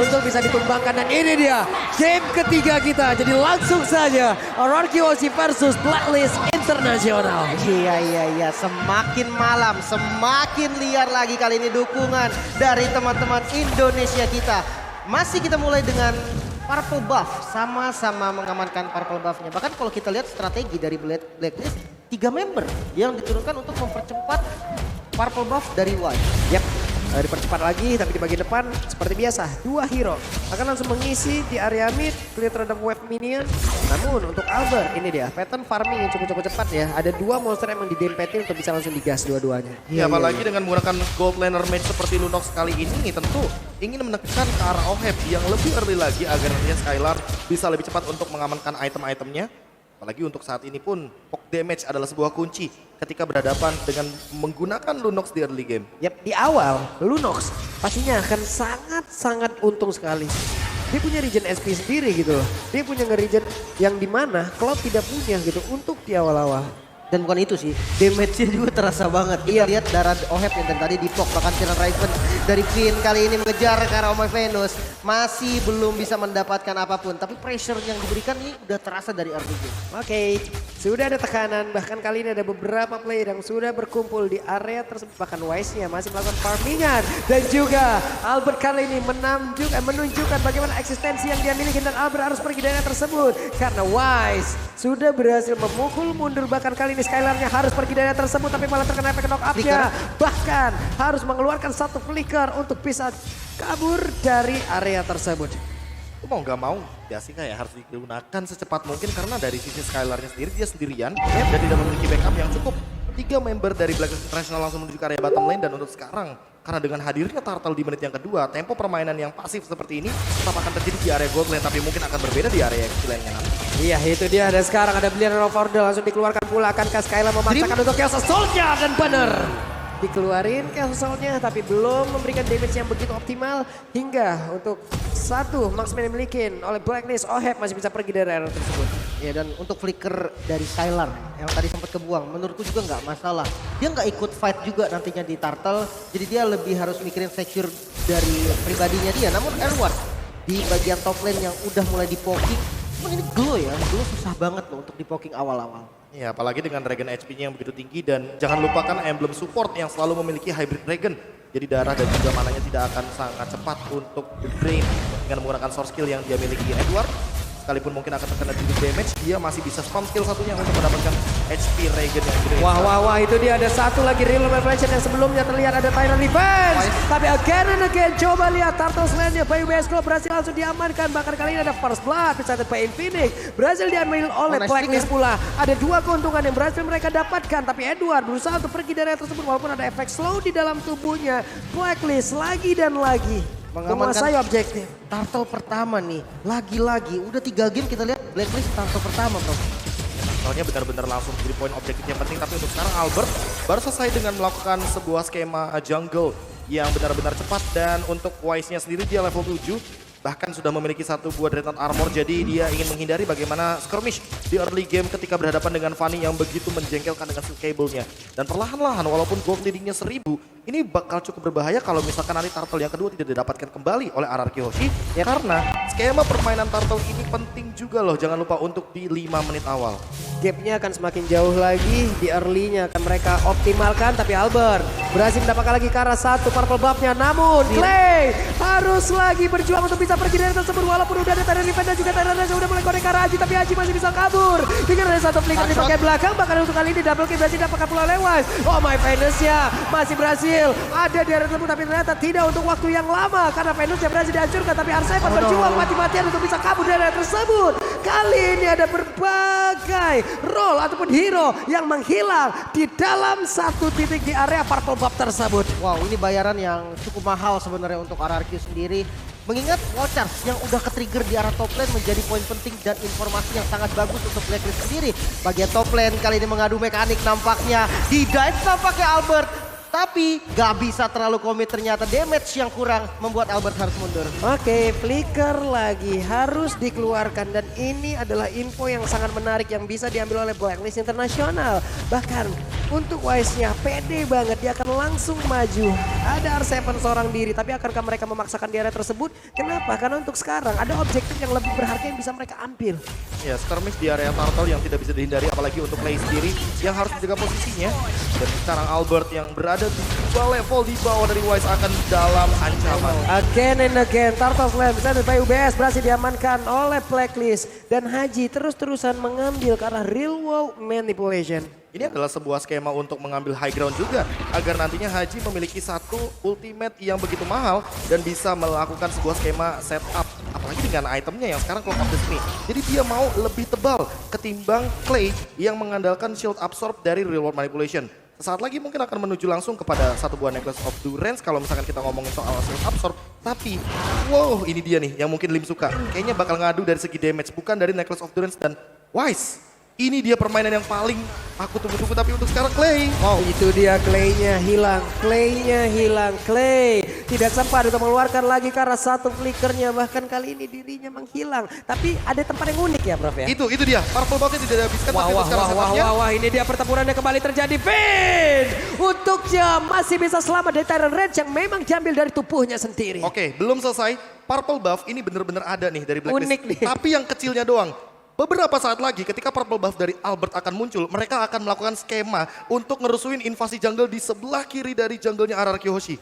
untuk bisa ditumbangkan. Dan ini dia game ketiga kita. Jadi langsung saja RRQ Hoshi versus Blacklist Internasional. Iya. Semakin malam, semakin liar lagi kali ini dukungan dari teman-teman Indonesia kita. Masih kita mulai dengan Purple Buff, sama-sama mengamankan Purple Buff-nya. Bahkan kalau kita lihat strategi dari Blacklist, 3 member yang diturunkan untuk mempercepat Purple Buff dari White. Yap, dipercepat lagi tapi di bagian depan seperti biasa 2 hero akan langsung mengisi di area mid, clear terhadap wave minion. Namun untuk Albert ini dia pattern farming yang cukup cepat ya. Ada 2 monster yang didempetin untuk bisa langsung digas dua-duanya. Ya, apalagi dengan menggunakan gold laner mage seperti Lunox kali ini tentu ingin menekan ke arah Oheb yang lebih early lagi agar nantinya Skylar bisa lebih cepat untuk mengamankan item-itemnya. Apalagi untuk saat ini pun poke damage adalah sebuah kunci ketika berhadapan dengan menggunakan Lunox di early game. Yap, di awal Lunox pastinya akan sangat-sangat untung sekali. Dia punya regen SP sendiri gitu loh. Dia punya nge-regen yang dimana Cloud tidak punya gitu untuk di awal-awal. Dan bukan itu sih, damage-nya juga terasa banget. Kita lihat darah Oheb yang tadi dipok, bahkan Siren Raven dari Finn kali ini mengejar ke arah Omoi Venus. Masih belum bisa mendapatkan apapun, tapi pressure yang diberikan ini udah terasa dari RPG. Oke, sudah ada tekanan, bahkan kali ini ada beberapa player yang sudah berkumpul di area tersebut. Bahkan Wise-nya masih melakukan farmingan. Dan juga Albert kali ini menunjukkan bagaimana eksistensi yang dia miliki. Dan Albert harus pergi dari area tersebut. Karena Wise sudah berhasil memukul mundur, bahkan kali ini Skylar-nya harus pergi dari area tersebut. Tapi malah terkena efek knock up-nya. Bahkan harus mengeluarkan satu flicker untuk bisa kabur dari area tersebut. Mau nggak mau, Jessica ya harus digunakan secepat mungkin karena dari sisi Skylar-nya sendiri dia sendirian dan tidak memiliki backup yang cukup. 3 member dari Blacklist International langsung menuju ke area bottom lane dan untuk sekarang karena dengan hadirnya Turtle di menit yang kedua, tempo permainan yang pasif seperti ini tetap akan terjadi di area gold lane tapi mungkin akan berbeda di area XP lane-nya nanti. Iya itu dia, dan sekarang ada Blender of Order langsung dikeluarkan pula. Akankah Skylar memaksakan untuk Chaos Assault-nya? Dan bener dikeluarin Chaos Assault-nya tapi belum memberikan damage yang begitu optimal hingga untuk satu marksman yang dimiliki oleh Blacklist. Oheb masih bisa pergi dari area tersebut. Ya, dan untuk flicker dari Skylar yang tadi sempat kebuang, menurutku juga nggak masalah. Dia nggak ikut fight juga nantinya di Turtle, jadi dia lebih harus mikirin secure dari pribadinya dia. Namun Edward di bagian top lane yang udah mulai di-poking, ini glow ya, glow susah banget loh untuk di-poking awal-awal. Ya, apalagi dengan regen HP-nya yang begitu tinggi dan jangan lupakan emblem support yang selalu memiliki hybrid regen. Jadi darah dan juga mananya tidak akan sangat cepat untuk drain dengan menggunakan source skill yang dia miliki. Edward sekalipun mungkin akan terkena sedikit damage, dia masih bisa spam skill satunya untuk mendapatkan HP regen yang gede. Wah, itu dia ada satu lagi real reflection yang sebelumnya terlihat ada Tyrant Revenge. Tapi again and again, coba lihat Turtle Slam-nya Bayu Club berhasil langsung diamankan. Bahkan kali ini ada First Blood, presented by Infinix. Berhasil diambil oleh Blacklist pula. Ada 2 keuntungan yang berhasil mereka dapatkan. Tapi Edward berusaha untuk pergi dari area tersebut walaupun ada efek slow di dalam tubuhnya. Blacklist lagi dan lagi menguasai objektif. Turtle pertama nih, lagi-lagi udah 3 game kita lihat Blacklist Turtle pertama bro. Soalnya benar-benar langsung jadi poin objektif yang penting, tapi untuk sekarang Albert baru selesai dengan melakukan sebuah skema jungle yang benar-benar cepat dan untuk Wise-nya sendiri dia level 7. Bahkan sudah memiliki 1 buah Dreadnought Armor, jadi dia ingin menghindari bagaimana skirmish di early game ketika berhadapan dengan Fanny yang begitu menjengkelkan dengan skill cable-nya. Dan perlahan-lahan walaupun gold leading-nya 1000, ini bakal cukup berbahaya kalau misalkan nanti Turtle yang kedua tidak didapatkan kembali oleh RRQ Hoshi. Ya karena skema permainan Turtle ini penting juga loh, jangan lupa untuk di 5 menit awal. Gapnya akan semakin jauh lagi, di early-nya akan mereka optimalkan. Tapi Albert berhasil mendapatkan lagi ke arah 1 purple buff-nya. Namun Clay harus lagi berjuang untuk bisa pergi dari tersebut. Walaupun udah ada Tyrant Revenge dan juga Tyrant Revenge udah mulai korek ke arah Aji. Tapi Aji masih bisa kabur. Hingga ada 1 flicker di bagian belakang. Bahkan untuk kali ini double kill berhasil dapatkan pula lewat. Oh my Venus-nya masih berhasil ada di area tersebut. Tapi ternyata tidak untuk waktu yang lama. Karena Venus-nya berhasil dihancurkan. Tapi Arseven berjuang mati-matian untuk bisa kabur dari area tersebut. Kali ini ada berbagai role ataupun hero yang menghilang di dalam 1 titik di area purple buff tersebut. Wow, ini bayaran yang cukup mahal sebenarnya untuk RRQ sendiri. Mengingat Watchers yang udah ke-trigger di arah top lane menjadi poin penting dan informasi yang sangat bagus untuk Blacklist sendiri. Bagian top lane kali ini mengadu mekanik nampaknya. Di dive nampaknya Albert. Tapi gak bisa terlalu komit, ternyata damage yang kurang membuat Albert harus mundur. Oke, flicker lagi harus dikeluarkan dan ini adalah info yang sangat menarik yang bisa diambil oleh Blacklist Internasional. Bahkan Untuk Wise-nya pede banget, dia akan langsung maju. Ada R7 seorang diri, tapi akankah mereka memaksakan di area tersebut? Kenapa? Karena untuk sekarang ada objektif yang lebih berharga yang bisa mereka ambil. Ya, skirmish di area turtle yang tidak bisa dihindari, apalagi untuk Clay sendiri yang harus menjaga posisinya. Dan sekarang Albert yang berada di 2 level di bawah dari Wise akan dalam ancaman. Again and again, Turtle Slam presented by UBS berhasil diamankan oleh Blacklist. Dan Haji terus-terusan mengambil ke arah real world manipulation. Ini adalah sebuah skema untuk mengambil high ground juga, agar nantinya Haji memiliki satu ultimate yang begitu mahal dan bisa melakukan sebuah skema setup, apalagi dengan itemnya yang sekarang Cloak of Destiny. Jadi dia mau lebih tebal ketimbang Clay yang mengandalkan shield absorb dari real world manipulation. Sesaat lagi mungkin akan menuju langsung kepada satu buah Necklace of Durance kalau misalkan kita ngomongin soal shield absorb. Tapi, wow, ini dia nih yang mungkin Lim suka. Kayaknya bakal ngadu dari segi damage, bukan dari Necklace of Durance dan Wise. Ini dia permainan yang paling aku tunggu-tunggu, tapi untuk sekarang Clay. Wow, itu dia Clay-nya hilang. Clay-nya hilang. Clay tidak sempat untuk mengeluarkan lagi ke arah satu flickernya. Bahkan kali ini dirinya menghilang. Tapi ada tempat yang unik ya Prof ya? Itu dia. Purple Buff-nya tidak dihabiskan. tapi untuk sekarang setupnya. Wah, ini dia pertempurannya kembali terjadi. Finn untuknya masih bisa selamat dari Tyrant Rage yang memang diambil dari tubuhnya sendiri. Oke, belum selesai. Purple Buff ini benar-benar ada nih dari Blacklist. Unik nih. Tapi yang kecilnya doang. Beberapa saat lagi ketika Purple Buff dari Albert akan muncul, mereka akan melakukan skema untuk ngerusuin invasi jungle di sebelah kiri dari jungle-nya RRQ Hoshi.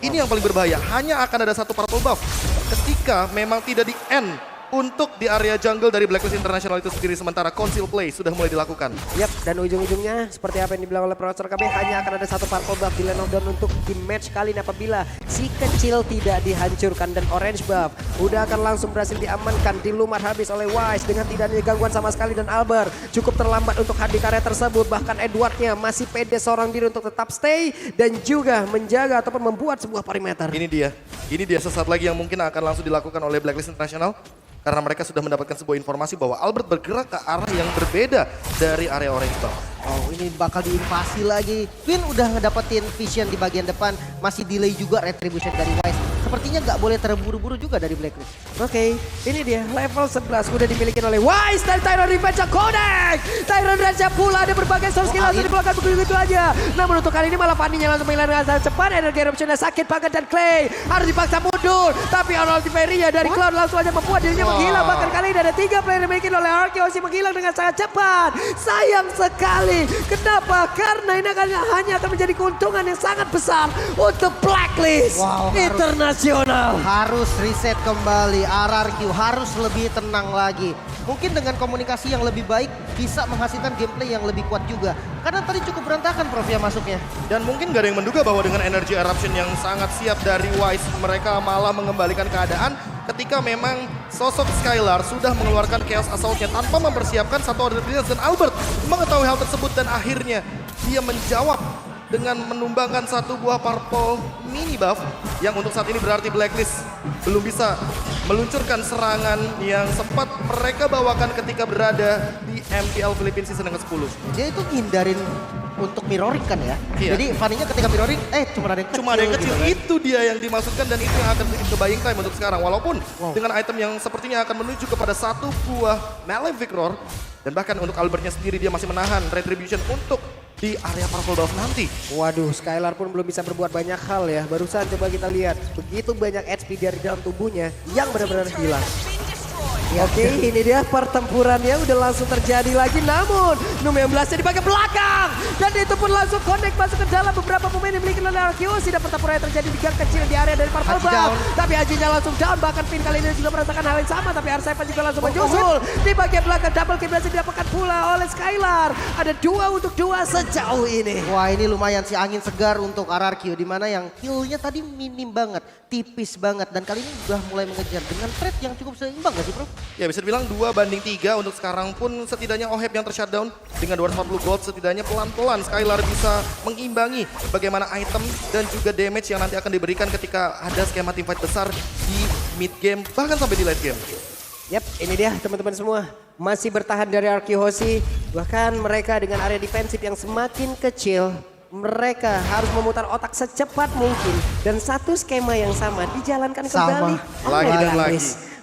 Ini yang paling berbahaya, hanya akan ada satu Purple Buff ketika memang tidak di-end untuk di area jungle dari Blacklist International itu sendiri, sementara conceal play sudah mulai dilakukan. Yap, dan ujung-ujungnya seperti apa yang dibilang oleh Profesor KB, hanya akan ada satu Purple Buff di Land of Dawn untuk di match kali ini apabila si kecil tidak dihancurkan. Dan Orange Buff udah akan langsung berhasil diamankan, dilumat habis oleh Wise dengan tidak ada gangguan sama sekali. Dan Albert cukup terlambat untuk hadir area tersebut, bahkan Edwardnya masih pede seorang diri untuk tetap stay dan juga menjaga ataupun membuat sebuah perimeter. Ini dia sesaat lagi yang mungkin akan langsung dilakukan oleh Blacklist International. Karena mereka sudah mendapatkan sebuah informasi bahwa Albert bergerak ke arah yang berbeda dari area Orange Buff. Oh, ini bakal diinvasi lagi. Queen udah ngedapetin vision di bagian depan, masih delay juga retribution dari Wise. Sepertinya nggak boleh terburu-buru juga dari Blacklist. Oke, ini dia level 11 udah dimiliki oleh Wise dan Tyrant Revenge Connect. Tyrant Revenge pula ada berbagai source skill langsung dibelakang begitu aja. Namun untuk kali ini malah Fanny-nya langsung menghilangkan sangat cepat. Energi eruptionnya sakit banget dan Clay harus dipaksa mundur. Tapi Arnold Ferry-nya dari Cloud langsung aja membuat dirinya menghilang. Bahkan kali ini ada 3 player yang dimiliki oleh RRQ menghilang dengan sangat cepat. Sayang sekali. Kenapa? Karena ini hanya akan menjadi keuntungan yang sangat besar untuk Blacklist Internasional. Harus reset kembali, RRQ harus lebih tenang lagi. Mungkin dengan komunikasi yang lebih baik bisa menghasilkan gameplay yang lebih kuat juga. Karena tadi cukup berantakan Prof ya masuknya. Dan mungkin gak ada yang menduga bahwa dengan energi eruption yang sangat siap dari Wise, mereka malah mengembalikan keadaan ketika memang sosok Skylar sudah mengeluarkan Chaos Assault-nya tanpa mempersiapkan satu order defense. Dan Albert mengetahui hal tersebut dan akhirnya dia menjawab dengan menumbangkan satu buah purple mini buff yang untuk saat ini berarti Blacklist belum bisa meluncurkan serangan yang sempat mereka bawakan ketika berada di MPL Philippines season yang ke-10. Dia itu ngindarin untuk mirroring kan ya. Iya. Jadi Fanny-nya ketika mirroring, cuma ada yang kecil. Gitu kan. Itu dia yang dimaksudkan dan itu yang akan bikin ke buying time untuk sekarang. Walaupun dengan item yang sepertinya akan menuju kepada satu buah Malefic Roar. Dan bahkan untuk Albertnya sendiri dia masih menahan Retribution untuk di area Purple Buff nanti. Waduh, Skylar pun belum bisa berbuat banyak hal ya. Barusan coba kita lihat, begitu banyak HP dari dalam tubuhnya yang benar-benar hilang. Oke, ini dia pertempurannya udah langsung terjadi lagi. Namun, Num yang belasnya di bagian belakang. Dan itu pun langsung connect masuk ke dalam beberapa pemain yang dimiliki oleh RRQ. Tidak pertempuran yang terjadi di gang kecil di area dari Purple Buff. Tapi Hajinya langsung down. Bahkan Finn kali ini juga merasakan hal yang sama. Tapi R7 juga langsung menyusul. Di bagian belakang double kill berhasil didapatkan pula oleh Skylar. Ada 2 untuk 2 sejauh ini. Wah, ini lumayan sih angin segar untuk RRQ. Dimana yang kill-nya tadi minim banget. Tipis banget. Dan kali ini sudah mulai mengejar dengan trade yang cukup seimbang gak sih Bro? Ya bisa dibilang 2-3 untuk sekarang pun setidaknya OHEB yang tershutdown dengan 240 gold setidaknya pelan-pelan Skylar bisa mengimbangi bagaimana item dan juga damage yang nanti akan diberikan ketika ada skema teamfight besar di mid game bahkan sampai di late game. Yap, ini dia teman-teman semua. Masih bertahan dari RRQ Hoshi. Bahkan mereka dengan area defensif yang semakin kecil. Mereka harus memutar otak secepat mungkin. Dan satu skema yang sama dijalankan kembali. Lagi dan lagi.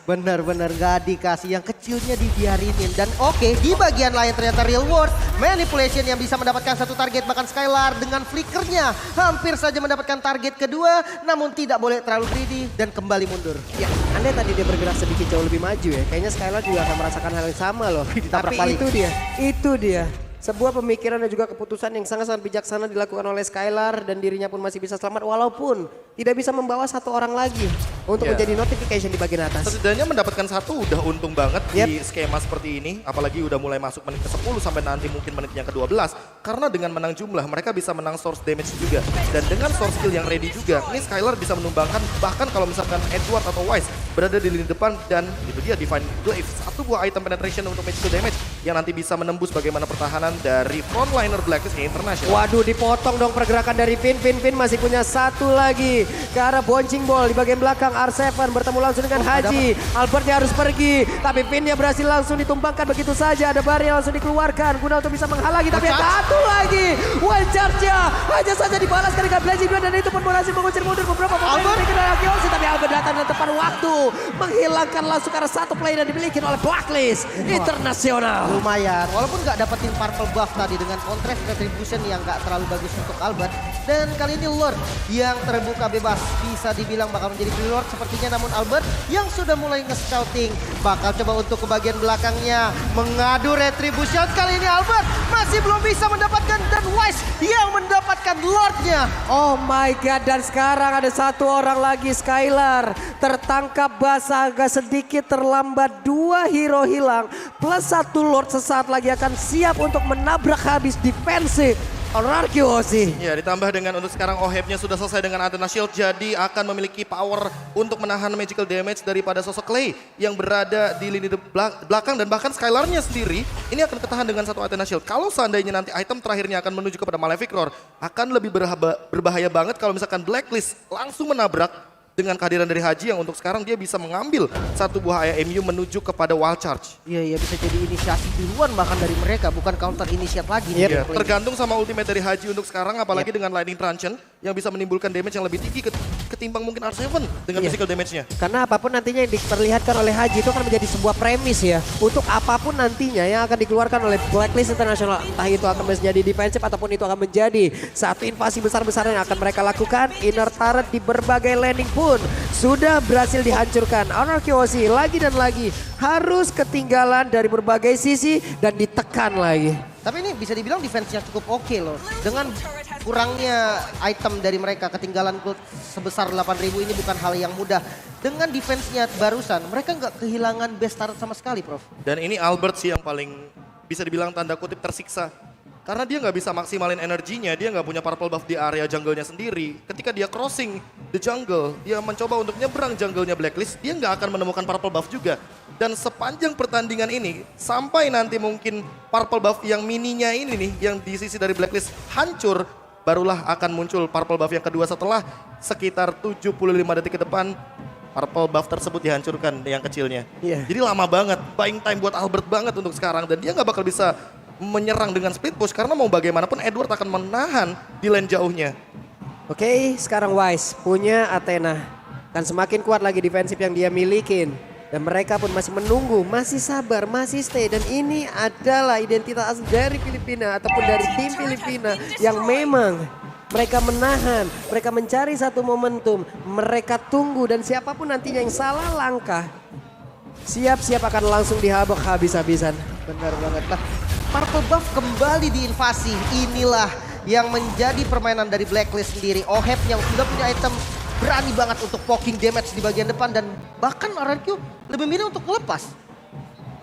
Bener-bener gak dikasih, yang kecilnya dibiarinin. Dan oke, di bagian lain ternyata Real World Manipulation yang bisa mendapatkan satu target. Bahkan Skylar dengan flickernya hampir saja mendapatkan target kedua. Namun tidak boleh terlalu greedy dan kembali mundur. Ya, andai tadi dia bergerak sedikit jauh lebih maju ya. Kayaknya Skylar juga akan merasakan hal yang sama loh. Ditabrak Tapi balik. itu dia. Sebuah pemikiran dan juga keputusan yang sangat-sangat bijaksana dilakukan oleh Skylar dan dirinya pun masih bisa selamat walaupun tidak bisa membawa satu orang lagi untuk Ya. menjadi notification di bagian atas. Setidaknya mendapatkan satu udah untung banget di skema seperti ini. Apalagi udah mulai masuk menit ke-10 sampai nanti mungkin menit yang ke-12. Karena dengan menang jumlah mereka bisa menang source damage juga. Dan dengan source skill yang ready juga, ini Skylar bisa menumbangkan bahkan kalau misalkan Edward atau Wise berada di lini depan. Dan itu dia Divine Glaive, satu buah item penetration untuk magical damage yang nanti bisa menembus bagaimana pertahanan dari frontliner Blacklist International. Waduh, dipotong dong pergerakan dari Vin. Vin masih punya satu lagi ke arah bouncing ball di bagian belakang. R7 bertemu langsung dengan Haji. Albertnya harus pergi, tapi Vinnya berhasil langsung ditumbangkan begitu saja. Ada barrier langsung dikeluarkan guna untuk bisa menghalangi, tapi satu lagi. One charge-nya hanya saja dibalaskan dengan Blazing Duel dan itu pun berhasil mengusir mundur beberapa pemain dari generasi Osi. Tapi Albert datang dan tepat waktu menghilangkan langsung karena satu play dan dimiliki oleh Blacklist Internasional. Lumayan, walaupun nggak dapetin purple buff tadi dengan contrast retribution yang nggak terlalu bagus untuk Albert. Dan kali ini Lord yang terbuka bebas bisa dibilang bakal menjadi free Lord sepertinya. Namun Albert yang sudah mulai nge-scouting bakal coba untuk ke bagian belakangnya mengadu retribution. Kali ini Albert masih belum bisa mendapatkan dan Wise yang mendapatkan Lordnya. Oh my god, dan sekarang ada satu orang lagi, Skylar. Tertangkap basah agak sedikit terlambat, dua hero hilang. Plus satu Lord sesaat lagi akan siap untuk menabrak habis defensif Hierarchy Osi. Ya, ditambah dengan untuk sekarang Oheb-nya sudah selesai dengan Athena Shield, jadi akan memiliki power untuk menahan magical damage daripada sosok Clay yang berada di lini belakang. Dan bahkan Skylar-nya sendiri ini akan ketahan dengan satu Athena Shield. Kalau seandainya nanti item terakhirnya akan menuju kepada Malefic Roar, akan lebih berbahaya banget kalau misalkan Blacklist langsung menabrak dengan kehadiran dari Haji yang untuk sekarang dia bisa mengambil satu buah IMU menuju kepada Wild Charge. Iya, bisa jadi inisiasi duluan bahkan dari mereka, bukan counter initiate lagi. Iya, tergantung sama ultimate dari Haji untuk sekarang, apalagi dengan Lightning Truncheon yang bisa menimbulkan damage yang lebih tinggi ketimbang mungkin R7 dengan physical damage-nya. Karena apapun nantinya yang diperlihatkan oleh Haji itu akan menjadi sebuah premis ya. Untuk apapun nantinya yang akan dikeluarkan oleh Blacklist International. Entah itu akan menjadi defensif ataupun itu akan menjadi satu invasi besar-besaran yang akan mereka lakukan. Inner turret di berbagai landing pun sudah berhasil dihancurkan. Hierarchy Osi lagi dan lagi harus ketinggalan dari berbagai sisi dan ditekan lagi. Tapi ini bisa dibilang defense-nya cukup oke loh. Dengan kurangnya item dari mereka, ketinggalan gold sebesar 8.000 ini bukan hal yang mudah. Dengan defense-nya barusan, mereka nggak kehilangan best turret sama sekali, Prof. Dan ini Albert sih yang paling bisa dibilang tanda kutip tersiksa. Karena dia nggak bisa maksimalin energinya, dia nggak punya purple buff di area jungle-nya sendiri. Ketika dia crossing the jungle, dia mencoba untuk nyebrang jungle-nya Blacklist, dia nggak akan menemukan purple buff juga. Dan sepanjang pertandingan ini, sampai nanti mungkin purple buff yang mininya ini nih, yang di sisi dari Blacklist hancur, barulah akan muncul purple buff yang kedua setelah sekitar 75 detik ke depan, purple buff tersebut dihancurkan yang kecilnya. Iya. Jadi lama banget, buying time buat Albert banget untuk sekarang. Dan dia nggak bakal bisa menyerang dengan split push karena mau bagaimanapun Edward akan menahan di lane jauhnya. Oke, sekarang Wise punya Athena. Dan semakin kuat lagi defensif yang dia milikin. Dan mereka pun masih menunggu, masih sabar, masih stay. Dan ini adalah identitas dari Filipina ataupun dari tim Filipina yang memang mereka menahan, mereka mencari satu momentum, mereka tunggu dan siapapun nantinya yang salah langkah, siap-siap akan langsung dihabok habis-habisan. Benar banget lah. Purple buff kembali diinvasi. Inilah yang menjadi permainan dari Blacklist sendiri. Oheb yang sudah punya item berani banget untuk poking damage di bagian depan dan bahkan RRQ lebih milih untuk lepas.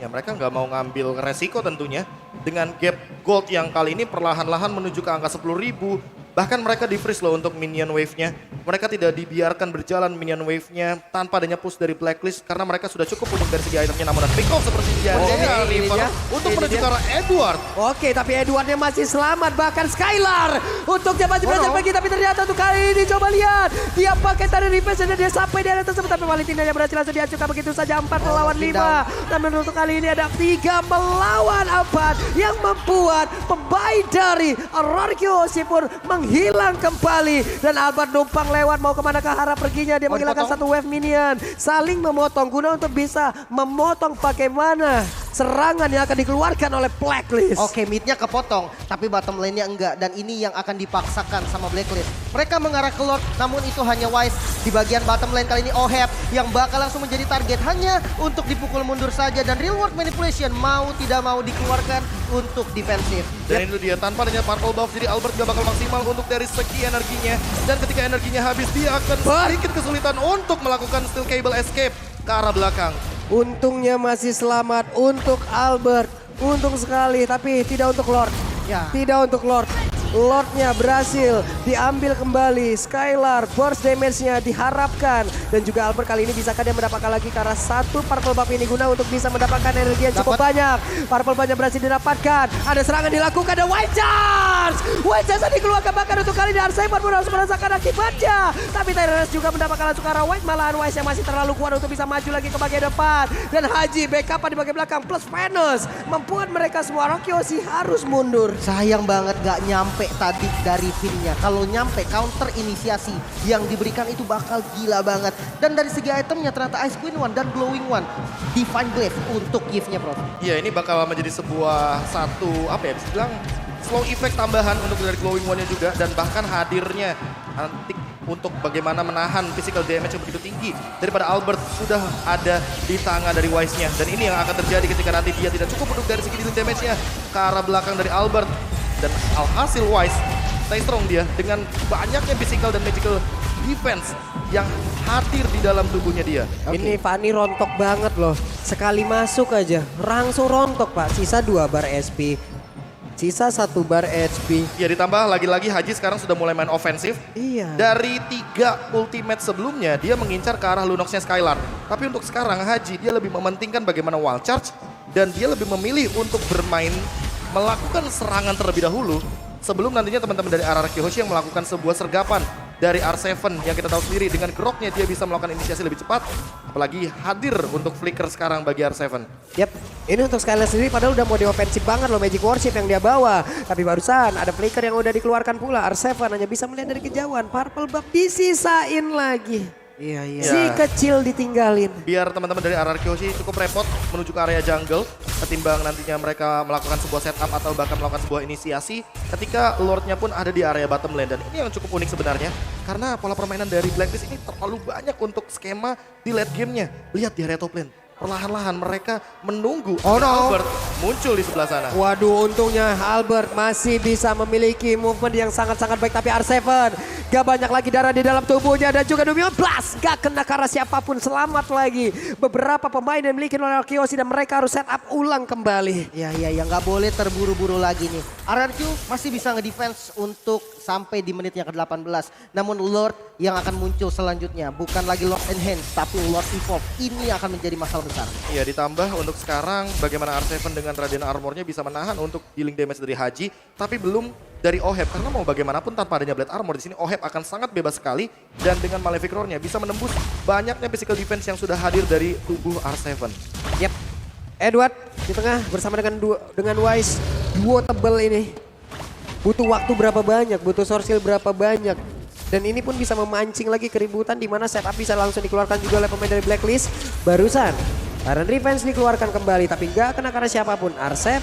Ya mereka nggak mau ngambil resiko tentunya. Dengan gap gold yang kali ini perlahan-lahan menuju ke angka 10.000. Bahkan mereka di-freeze loh untuk minion wave-nya. Mereka tidak dibiarkan berjalan minion wave-nya tanpa adanya push dari Blacklist. Karena mereka sudah cukup untuk dari segi itemnya. Namun pick off seperti jadinya River untuk menuju ke arah Edward. Oke, tapi Edwardnya masih selamat. Bahkan Skylar untuk dia masih belajar pergi. Tapi ternyata untuk kali ini coba lihat. Dia pakai tadi reverse dan dia sampai di area tersebut. Tapi Valentina yang berhasil langsung dihancurkan begitu saja. 4 melawan 5. Namun untuk kali ini ada 3 melawan 4. Yang membuat pemain dari Hierarchy Osi pun menghilang kembali. Dan Albert numpang lewat, mau kemana ke arah perginya. Dia menghilangkan satu wave minion. Saling memotong guna untuk bisa memotong bagaimana serangan yang akan dikeluarkan oleh Blacklist. Oke, midnya kepotong, tapi bottom lane-nya enggak. Dan ini yang akan dipaksakan sama Blacklist. Mereka mengarah ke Lord, namun itu hanya Wise. Di bagian bottom lane kali ini Oheb yang bakal langsung menjadi target hanya untuk dipukul mundur saja. Dan real world manipulation mau tidak mau dikeluarkan untuk defensif. Dan itu dia, tanpa adanya purple buff, jadi Albert gak bakal maksimal untuk dari segi energinya. Dan ketika energinya habis, dia akan sedikit kesulitan untuk melakukan steel cable escape ke arah belakang. Untungnya masih selamat untuk Albert. Untung sekali, tapi tidak untuk Lord. Ya. Tidak untuk Lord. Lordnya berhasil diambil kembali. Skylar burst damage-nya diharapkan. Dan juga Albert kali ini bisakah dia mendapatkan lagi karena satu purple buff ini guna untuk bisa mendapatkan energi yang cukup banyak. Purple buff-nya berhasil didapatkan. Ada serangan dilakukan dan White Charge. White Charge dikeluarkan bahkan untuk kali ini R7 pun harus merasakan akibatnya. Tapi Tyrannus juga mendapatkan langsung ke arah White. Malahan White yang masih terlalu kuat untuk bisa maju lagi ke bagian depan. Dan Haji backup di bagian belakang plus Venus membuat mereka semua Rokyoshi harus mundur. Sayang banget gak nyampe tadi dari pinnya. Kalau nyampe counter inisiasi yang diberikan itu bakal gila banget. Dan dari segi itemnya ternyata Ice Queen One dan Glowing One. Divine Glaive untuk gift-nya, Prof. Ya, ini bakal menjadi sebuah satu, apa ya, bisa bilang slow effect tambahan untuk dari Glowing One-nya juga. Dan bahkan hadirnya Antik untuk bagaimana menahan physical damage yang begitu tinggi daripada Albert sudah ada di tangan dari Wise-nya. Dan ini yang akan terjadi ketika nanti dia tidak cukup untuk dari segi dealing damage-nya ke arah belakang dari Albert. Dan alhasil Wise stay strong dia dengan banyaknya physical dan magical defense yang hadir di dalam tubuhnya dia. Ini Fanny rontok banget loh. Sekali masuk aja langsung rontok Pak. Sisa 2 bar SP. Sisa 1 bar HP. Ya, ditambah lagi-lagi Haji sekarang sudah mulai main ofensif. Iya. Dari 3 ultimate sebelumnya dia mengincar ke arah Lunox-nya Skylar. Tapi untuk sekarang Haji dia lebih mementingkan bagaimana wall charge. Dan dia lebih memilih untuk bermain melakukan serangan terlebih dahulu sebelum nantinya teman-teman dari RRQ Hoshi yang melakukan sebuah sergapan dari R7 yang kita tahu sendiri dengan groknya dia bisa melakukan inisiasi lebih cepat, apalagi hadir untuk flicker sekarang bagi R7. Yap, ini untuk Skylar sendiri padahal udah mau diofensif banget loh Magic Worship yang dia bawa. Tapi barusan ada flicker yang udah dikeluarkan pula. R7 hanya bisa melihat dari kejauhan. Purple buff disisain lagi. Iya. Si kecil ditinggalin. Biar teman-teman dari RRQ Hoshi cukup repot menuju ke area jungle ketimbang nantinya mereka melakukan sebuah setup atau bahkan melakukan sebuah inisiasi ketika Lordnya pun ada di area bottom lane. Dan ini yang cukup unik sebenarnya karena pola permainan dari Blacklist ini terlalu banyak untuk skema di late gamenya. Lihat di area top lane. Perlahan-lahan mereka menunggu Albert muncul di sebelah sana. Waduh, untungnya Albert masih bisa memiliki movement yang sangat-sangat baik. Tapi R7 gak banyak lagi darah di dalam tubuhnya. Dan juga Numion Blast gak kena karena siapapun. Selamat lagi beberapa pemain yang dimiliki oleh Rokyoshi. Dan mereka harus set up ulang kembali. Iya, gak boleh terburu-buru lagi nih. RRQ masih bisa ngedefense untuk sampai di menitnya ke-18. Namun Lord yang akan muncul selanjutnya bukan lagi Lord Enhance tapi Lord Evolve. Ini akan menjadi masalah besar. Iya, ditambah untuk sekarang bagaimana R7 dengan Radiant Armor-nya bisa menahan untuk healing damage dari Haji, tapi belum dari Oheb karena mau bagaimanapun tanpa adanya Blade Armor di sini Oheb akan sangat bebas sekali dan dengan Malefic Roar-nya bisa menembus banyaknya physical defense yang sudah hadir dari tubuh R7. Yap. Edward di tengah bersama dengan Wise, duo tebel ini. Butuh waktu berapa banyak, butuh sorsil berapa banyak. Dan ini pun bisa memancing lagi keributan di mana setup bisa langsung dikeluarkan juga oleh pemain dari Blacklist. Barusan Tyrant Revenge dikeluarkan kembali tapi gak kena karena siapapun. R7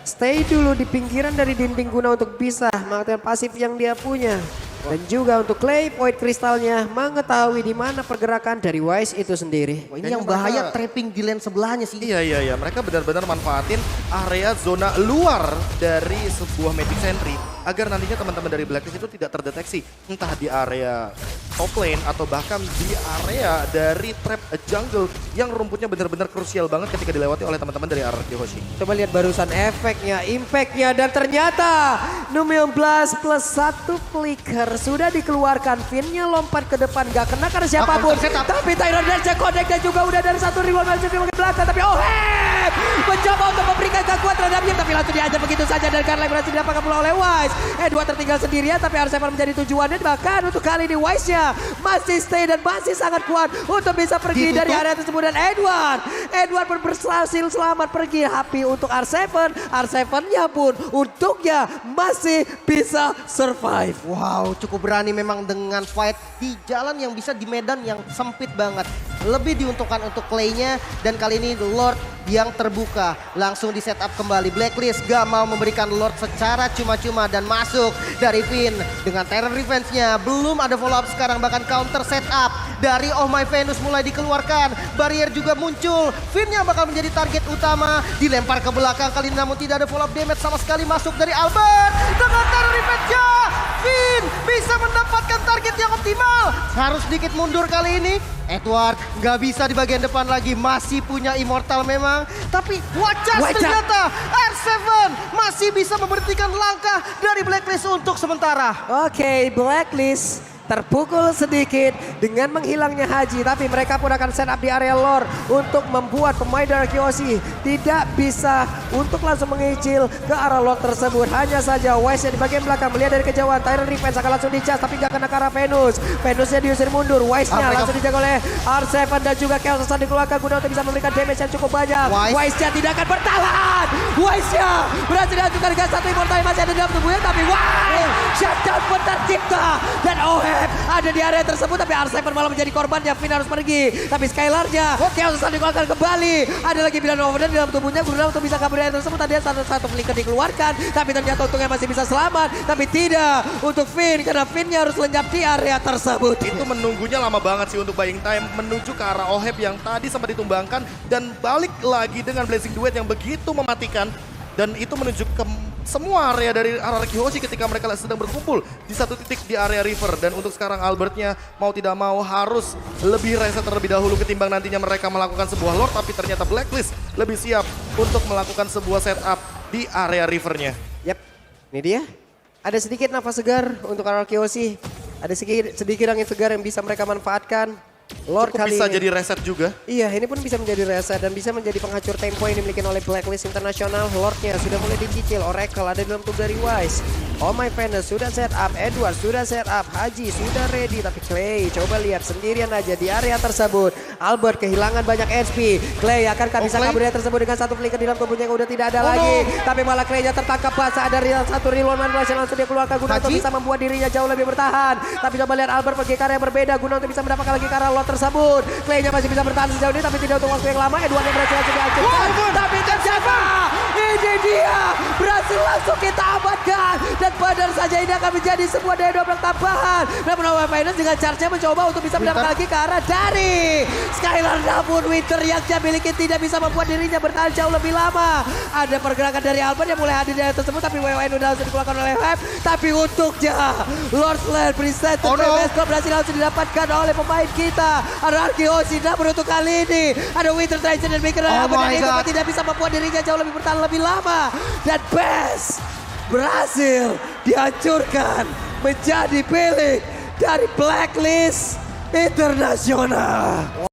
stay dulu di pinggiran dari dinding guna untuk bisa mengaktifkan pasif yang dia punya. Dan juga untuk Clay Void Kristalnya mengetahui di mana pergerakan dari Wise itu sendiri. Wah, ini yang bahaya trapping di lane sebelahnya sih. Iya. Mereka benar-benar manfaatin area zona luar dari sebuah Magic Sentry agar nantinya teman-teman dari Blacklist itu tidak terdeteksi entah di area top lane atau bahkan di area dari trap jungle yang rumputnya benar-benar krusial banget ketika dilewati oleh teman-teman dari RRQ Hoshi. Coba lihat barusan efeknya, impactnya, dan ternyata Numion Blast plus 1 flicker sudah dikeluarkan. Finnya lompat ke depan, gak kena karena siapapun. Tapi Tyrant Dance connect dan juga udah dari 1 ribuan masuk di bagian belakang. Tapi Oheb mencoba untuk memberikan kekuatan terhadapnya, tapi langsung diajar begitu saja dan karena berhasil didapatkan pula oleh Wise. Edward tertinggal sendirian tapi R7 menjadi tujuannya, bahkan untuk kali ini Wise-nya masih stay dan masih sangat kuat untuk bisa pergi dari area tersebut. Dan Edward pun berhasil selamat pergi. Tapi untuk R7, R7-nya pun untuknya masih bisa survive. Wow, cukup berani memang dengan fight di jalan yang bisa di medan yang sempit banget. Lebih diuntungkan untuk Clay-nya dan kali ini Lord yang terbuka. Langsung di setup kembali. Blacklist gak mau memberikan Lord secara cuma-cuma dan masuk dari Finn. Dengan Terror Revenge-nya belum ada follow up sekarang, bahkan counter setup dari Oh My Venus mulai dikeluarkan. Barrier juga muncul. Finn yang bakal menjadi target utama. Dilempar ke belakang kali ini namun tidak ada follow up damage sama sekali masuk dari Albert. Dengan Terror Revenge-nya Finn bisa mendapatkan target yang optimal. Harus sedikit mundur kali ini. Edward nggak bisa di bagian depan lagi, masih punya Immortal memang. Tapi Wacas ternyata R7 masih bisa memberhentikan langkah dari Blacklist untuk sementara. Oke, Blacklist terpukul sedikit dengan menghilangnya Haji. Tapi mereka pun akan set up di area lore untuk membuat pemain dari Kyoshi tidak bisa untuk langsung mengicil ke arah lore tersebut. Hanya saja Wise yang di bagian belakang melihat dari kejauhan. Tyrant Revenge akan langsung dicas tapi gak kena ke arah Venus. Venusnya diusir mundur. Wise-nya langsung dijaga oleh R7 dan juga Chaos Sun dikeluarkan guna untuk bisa memberikan damage yang cukup banyak. Wise-nya tidak akan bertahan. Wise-nya berhasil dihancurkan dengan satu immortal yang masih ada di dalam tubuhnya. Tapi Wise shutdown pun tercipta. Dan ada di area tersebut tapi R7 malah menjadi korbannya. Finn harus pergi tapi Skylar-nya Chaos Sun dikeluarkan kembali. Ada lagi bilang overdan di dalam tubuhnya guna untuk bisa kabur dari tersebut. Tadi satu flicker dikeluarkan tapi ternyata untungnya masih bisa selamat. Tapi tidak untuk Finn karena Finn-nya harus lenyap di area tersebut. Itu menunggunya lama banget sih untuk buying time menuju ke arah Oheb yang tadi sempat ditumbangkan dan balik lagi dengan Blazing Duet yang begitu mematikan. Dan itu menuju ke semua area dari arah Kyoshi ketika mereka sedang berkumpul di satu titik di area river. Dan untuk sekarang Albertnya mau tidak mau harus lebih reset terlebih dahulu ketimbang nantinya mereka melakukan sebuah lord. Tapi ternyata Blacklist lebih siap untuk melakukan sebuah setup di area rivernya. Yap, ini dia. Ada sedikit nafas segar untuk arah Kyoshi. Ada sedikit angin segar yang bisa mereka manfaatkan. Lord Cukup kali bisa ini. jadi reset juga. Iya, ini pun bisa menjadi reset dan bisa menjadi penghancur tempo yang dimiliki oleh Blacklist Internasional. Lordnya sudah mulai dicicil, Oracle ada di dalam tubuh dari Wise. Oh My Venus sudah set up, Edward sudah set up, Haji sudah ready. Tapi Clay coba lihat sendirian aja di area tersebut. Albert kehilangan banyak HP. Clay akankah bisa kabur dari tersebut dengan satu flicker di dalam tubuhnya yang udah tidak ada lagi. Tapi malah Clay-nya tertangkap basah. Ada satu reload manipulation langsung dia keluarkan guna untuk bisa membuat dirinya jauh lebih bertahan. Tapi coba lihat Albert pergi ke area yang berbeda guna untuk bisa mendapatkan lagi ke arah tersebut. Clay-nya masih bisa bertahan sejauh ini tapi tidak untuk waktu yang lama. Edward yang berhasil langsung dihancurkan. Tapi terjaga. Ini dia. Berhasil langsung kita amankan. Dan benar saja ini akan menjadi sebuah daya dobrak tambahan. Dan menawar Finance dengan charge-nya mencoba untuk bisa mendapatkan lagi ke arah dari Skylar. Namun Winter yang dia miliki tidak bisa membuat dirinya bertahan jauh lebih lama. Ada pergerakan dari Albert yang mulai hadir di area tersebut. Tapi WWN udah langsung dikeluarkan oleh Web. Tapi untuknya Lord Slayer Preset berhasil langsung didapatkan oleh pemain kita. Ada Kyoshi namun untuk kali ini ada Winter Tracer dan Maker dan itu tidak bisa membuat dirinya jauh lebih bertahan lebih lama. Dan Best berhasil dihancurkan menjadi pilih dari Blacklist Internasional.